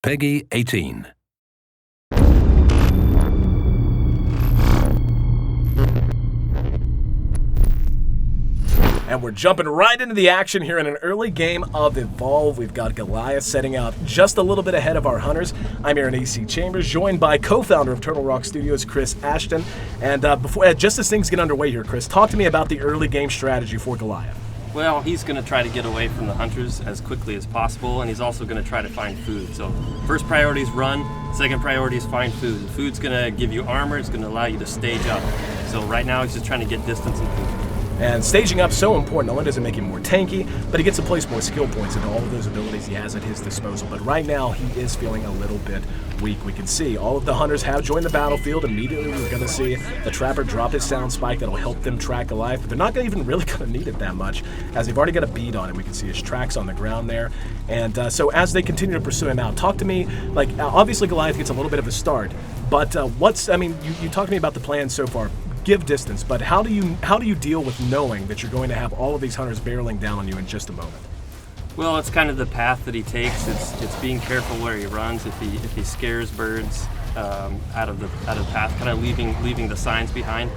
Peggy 18. And we're jumping right into the action here in an early game of Evolve. We've got Goliath setting out just a little bit ahead of our hunters. I'm Aaron A.C. Chambers, joined by co-founder of Turtle Rock Studios, Chris Ashton. And just as things get underway here, Chris, talk to me about the early game strategy for Goliath. Well, he's going to try to get away from the hunters as quickly as possible, and he's also going to try to find food. So first priority is run, second priority is find food. The food's going to give you armor, it's going to allow you to stage up. So right now he's just trying to get distance and food. And staging up so important. Not only does it make him more tanky, but he gets to place more skill points into all of those abilities he has at his disposal. But right now, he is feeling a little bit weak. We can see all of the hunters have joined the battlefield. Immediately, we're going to see the Trapper drop his sound spike that'll help them track Goliath. But they're not even really going to need it that much, as they've already got a bead on him. We can see his tracks on the ground there. And so as they continue to pursue him out, talk to me, obviously Goliath gets a little bit of a start. But you talked to me about the plan so far. Give distance, but how do you deal with knowing that you're going to have all of these hunters barreling down on you in just a moment? Well, it's kind of the path that he takes. It's being careful where he runs. If he scares birds out of the path, kind of leaving the signs behind.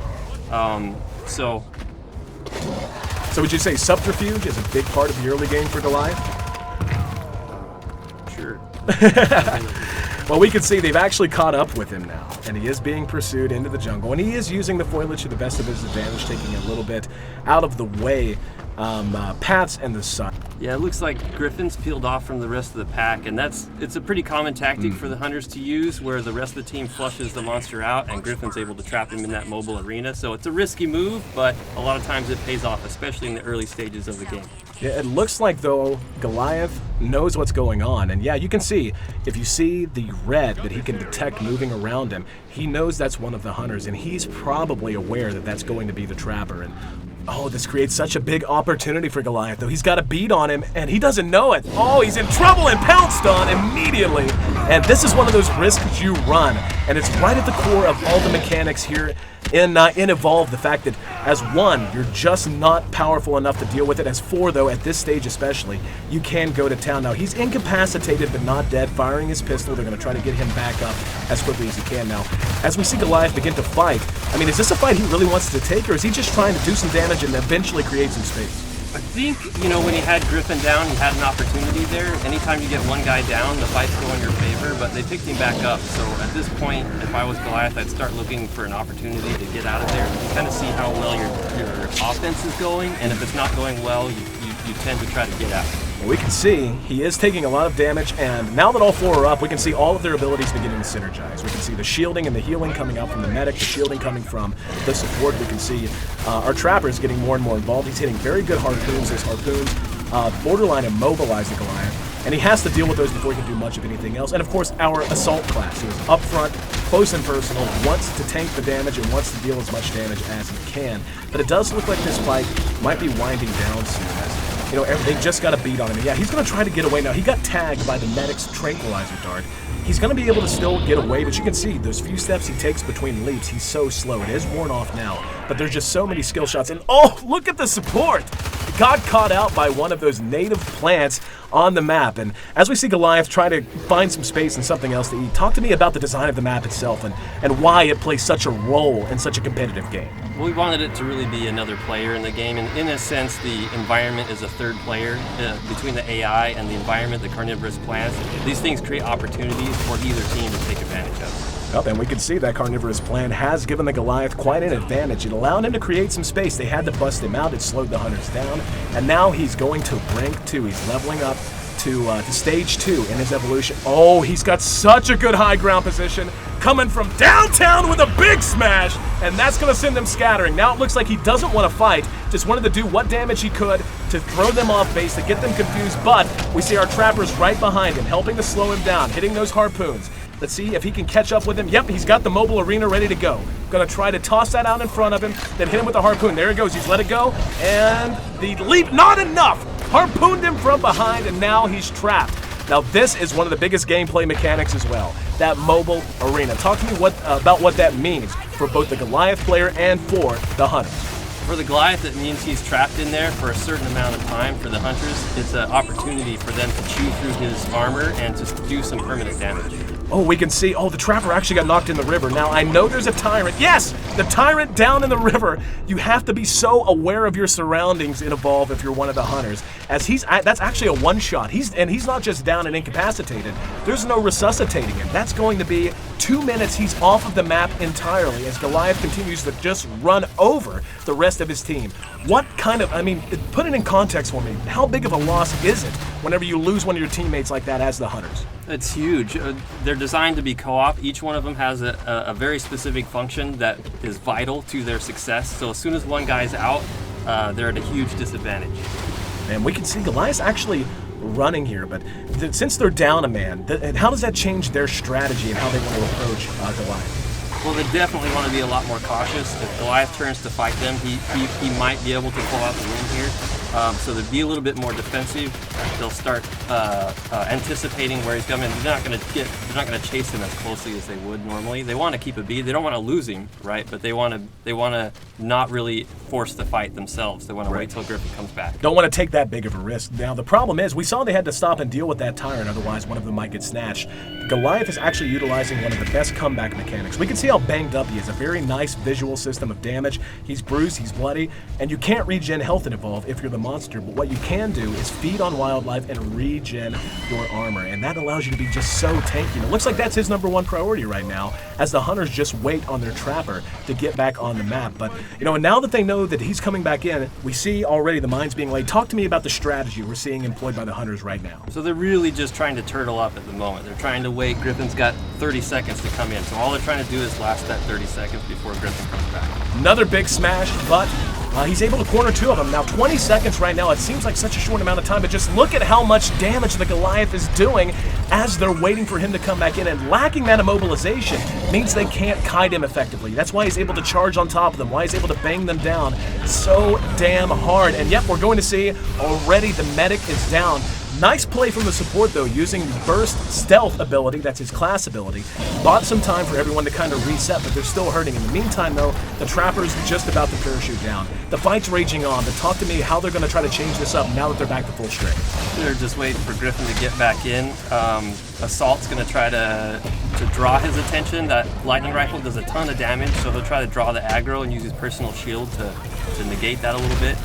So would you say subterfuge is a big part of the early game for Goliath? Sure. Well, we can see they've actually caught up with him now, and he is being pursued into the jungle, and he is using the foliage to the best of his advantage, taking a little bit out of the way paths and the sun. Yeah, it looks like Griffin's peeled off from the rest of the pack, and it's a pretty common tactic for the hunters to use, where the rest of the team flushes the monster out, and Griffin's able to trap him in that mobile arena. So it's a risky move, but a lot of times it pays off, especially in the early stages of the game. Yeah, it looks like, though, Goliath knows what's going on. And yeah, you can see, if you see the red that he can detect moving around him, he knows that's one of the hunters, and he's probably aware that that's going to be the Trapper. And oh, this creates such a big opportunity for Goliath, though. He's got a bead on him, and he doesn't know it. Oh, he's in trouble and pounced on immediately. And this is one of those risks you run, and it's right at the core of all the mechanics here in Evolve. The fact that as one, you're just not powerful enough to deal with it. As four, though, at this stage especially, you can go to town. Now, he's incapacitated but not dead, firing his pistol. They're going to try to get him back up as quickly as he can. Now, as we see Goliath begin to fight, I mean, is this a fight he really wants to take, or is he just trying to do some damage and eventually create some space? I think, when he had Griffin down, he had an opportunity there. Anytime you get one guy down, the fights go in your favor, but they picked him back up. So at this point, if I was Goliath, I'd start looking for an opportunity to get out of there. You kind of see how well your offense is going, and if it's not going well, you tend to try to get out. Well, we can see he is taking a lot of damage, and now that all four are up, we can see all of their abilities beginning to synergize. We can see the shielding and the healing coming out from the medic, the shielding coming from the support. We can see our Trapper is getting more and more involved. He's hitting very good harpoons. His harpoons borderline immobilize the Goliath, and he has to deal with those before he can do much of anything else. And of course, our Assault class, who is up front, close and personal, wants to tank the damage and wants to deal as much damage as he can. But it does look like this fight might be winding down soon, as they just got a beat on him. Yeah, he's going to try to get away now. He got tagged by the medic's tranquilizer dart. He's going to be able to still get away, but you can see those few steps he takes between leaps, he's so slow. It is worn off now, but there's just so many skill shots. And oh, look at the support! He got caught out by one of those native plants on the map. And as we see Goliath try to find some space and something else to eat, talk to me about the design of the map itself and why it plays such a role in such a competitive game. Well, we wanted it to really be another player in the game, and in a sense, the environment is a third player between the AI and the environment, the carnivorous plants. These things create opportunities for either team to take advantage of. Up, and we can see that carnivorous plan has given the Goliath quite an advantage. It allowed him to create some space. They had to bust him out. It slowed the hunters down, and now he's going to rank 2. He's leveling up to stage 2 in his evolution. Oh, he's got such a good high ground position, coming from downtown with a big smash, and that's going to send them scattering. Now it looks like he doesn't want to fight, just wanted to do what damage he could to throw them off base, to get them confused, but we see our Trappers right behind him, helping to slow him down, hitting those harpoons. Let's see if he can catch up with him. Yep, he's got the mobile arena ready to go. Gonna try to toss that out in front of him, then hit him with the harpoon. There he goes, he's let it go, and the leap, not enough! Harpooned him from behind, and now he's trapped. Now this is one of the biggest gameplay mechanics as well, that mobile arena. Talk to me about what that means for both the Goliath player and for the hunters. For the Goliath, it means he's trapped in there for a certain amount of time. For the Hunters, it's an opportunity for them to chew through his armor and to do some permanent damage. Oh, we can see, the Trapper actually got knocked in the river. Now, I know there's a Tyrant. Yes, the Tyrant down in the river. You have to be so aware of your surroundings in Evolve if you're one of the Hunters. As that's actually a one-shot. He's not just down and incapacitated. There's no resuscitating him. That's going to be 2 minutes. He's off of the map entirely as Goliath continues to just run over the rest of his team. What kind of, put it in context for me. How big of a loss is it whenever you lose one of your teammates like that as the Hunters? It's huge. They're designed to be co-op. Each one of them has a very specific function that is vital to their success. So as soon as one guy's out, they're at a huge disadvantage. And we can see Goliath actually running here, but since they're down a man, how does that change their strategy and how they want to approach Goliath? Well, they definitely want to be a lot more cautious. If Goliath turns to fight them, he might be able to pull out the win here. So they'll be a little bit more defensive. They'll start anticipating where he's coming. They're not going to chase him as closely as they would normally. They want to keep a beat. They don't want to lose him, right? But they want to not really force the fight themselves. They want to wait till Griffin comes back. Don't want to take that big of a risk. Now the problem is, we saw they had to stop and deal with that Tyrant, otherwise one of them might get snatched. Goliath is actually utilizing one of the best comeback mechanics. We can see how banged up he is. A very nice visual system of damage. He's bruised, he's bloody, and you can't regen health in Evolve if you're the monster, but what you can do is feed on wildlife and regen your armor, and that allows you to be just so tanky. And it looks like that's his #1 priority right now, as the Hunters just wait on their Trapper to get back on the map. But, and now that they know that he's coming back in, we see already the mines being laid. Talk to me about the strategy we're seeing employed by the Hunters right now. So they're really just trying to turtle up at the moment. They're trying to wait. Griffin's got 30 seconds to come in, so all they're trying to do is last that 30 seconds before Griffin comes back. Another big smash, but he's able to corner 2 of them. Now 20 seconds right now, it seems like such a short amount of time, but just look at how much damage the Goliath is doing as they're waiting for him to come back in, and lacking that immobilization means they can't kite him effectively. That's why he's able to charge on top of them, why he's able to bang them down so damn hard. And yep, we're going to see already the medic is down. Nice play from the support though, using the burst stealth ability, that's his class ability. Bought some time for everyone to kind of reset, but they're still hurting. In the meantime though, the Trapper's just about to parachute down. The fight's raging on, but talk to me how they're going to try to change this up now that they're back to full strength. They're just waiting for Griffin to get back in. Assault's going to try to draw his attention. That lightning rifle does a ton of damage, so he'll try to draw the aggro and use his personal shield to negate that a little bit.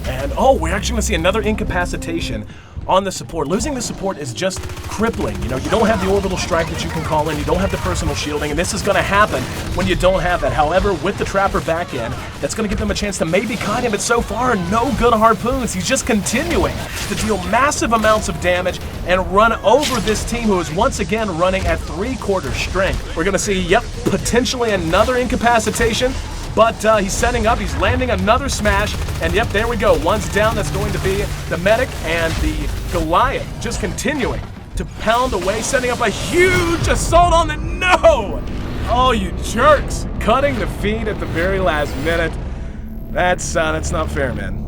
And we're actually going to see another incapacitation on the support. Losing the support is just crippling. You don't have the orbital strike that you can call in, you don't have the personal shielding, and this is going to happen when you don't have that. However, with the Trapper back in, that's going to give them a chance to maybe kite him, but so far, no good harpoons. He's just continuing to deal massive amounts of damage and run over this team who is once again running at 3/4 strength. We're going to see, potentially another incapacitation. But he's setting up, he's landing another smash, and yep, there we go. One's down, that's going to be the medic, and the Goliath just continuing to pound away, setting up a huge assault on the no! Oh, you jerks! Cutting the feed at the very last minute. That's not fair, man.